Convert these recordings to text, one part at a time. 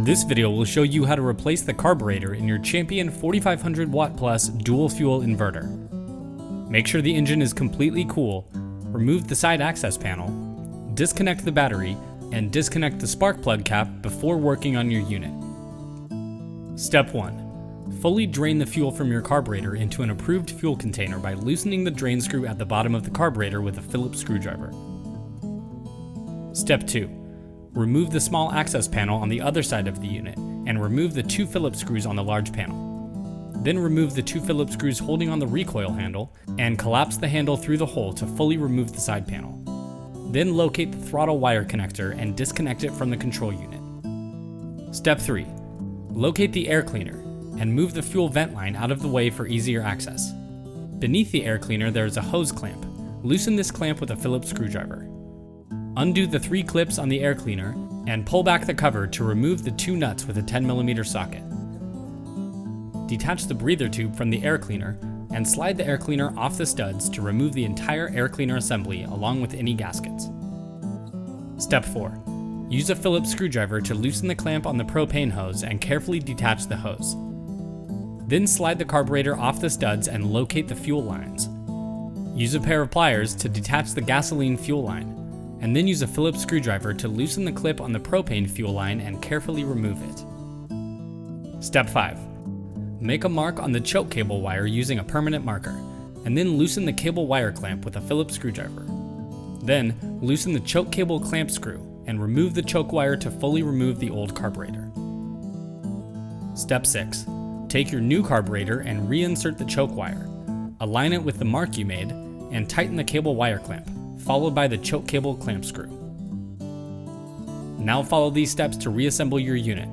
This video will show you how to replace the carburetor in your Champion 4500 watt plus dual fuel inverter. Make sure the engine is completely cool, remove the side access panel, disconnect the battery, and disconnect the spark plug cap before working on your unit. Step 1. Fully drain the fuel from your carburetor into an approved fuel container by loosening the drain screw at the bottom of the carburetor with a Phillips screwdriver. Step 2. Remove the small access panel on the other side of the unit and remove the 2 Phillips screws on the large panel. Then remove the 2 Phillips screws holding on the recoil handle and collapse the handle through the hole to fully remove the side panel. Then locate the throttle wire connector and disconnect it from the control unit. Step 3. Locate the air cleaner and move the fuel vent line out of the way for easier access. Beneath the air cleaner there is a hose clamp. Loosen this clamp with a Phillips screwdriver. Undo the 3 clips on the air cleaner and pull back the cover to remove the 2 nuts with a 10mm socket. Detach the breather tube from the air cleaner and slide the air cleaner off the studs to remove the entire air cleaner assembly along with any gaskets. Step 4. Use a Phillips screwdriver to loosen the clamp on the propane hose and carefully detach the hose. Then slide the carburetor off the studs and locate the fuel lines. Use a pair of pliers to detach the gasoline fuel line, and then use a Phillips screwdriver to loosen the clip on the propane fuel line and carefully remove it. Step 5. Make a mark on the choke cable wire using a permanent marker, and then loosen the cable wire clamp with a Phillips screwdriver. Then, loosen the choke cable clamp screw and remove the choke wire to fully remove the old carburetor. Step 6. Take your new carburetor and reinsert the choke wire. Align it with the mark you made, and tighten the cable wire clamp, followed by the choke cable clamp screw. Now follow these steps to reassemble your unit.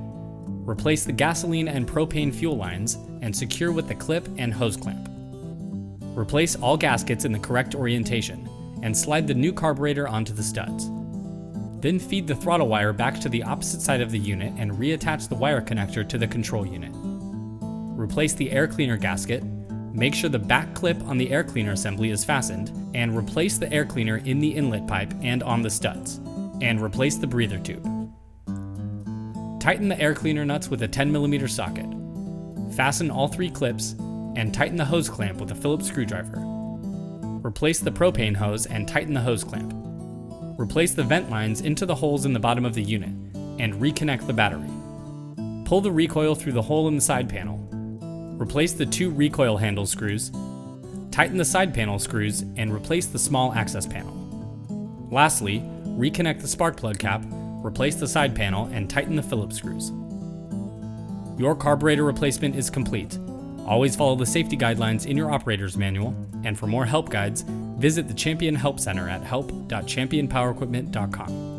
Replace the gasoline and propane fuel lines and secure with the clip and hose clamp. Replace all gaskets in the correct orientation and slide the new carburetor onto the studs. Then feed the throttle wire back to the opposite side of the unit and reattach the wire connector to the control unit. Replace the air cleaner gasket. Make sure the back clip on the air cleaner assembly is fastened, and replace the air cleaner in the inlet pipe and on the studs, and replace the breather tube. Tighten the air cleaner nuts with a 10mm socket. Fasten all 3 clips, and tighten the hose clamp with a Phillips screwdriver. Replace the propane hose and tighten the hose clamp. Replace the vent lines into the holes in the bottom of the unit, and reconnect the battery. Pull the recoil through the hole in the side panel. Replace the 2 recoil handle screws, tighten the side panel screws, and replace the small access panel. Lastly, reconnect the spark plug cap, replace the side panel, and tighten the Phillips screws. Your carburetor replacement is complete. Always follow the safety guidelines in your operator's manual, and for more help guides, visit the Champion Help Center at help.championpowerequipment.com.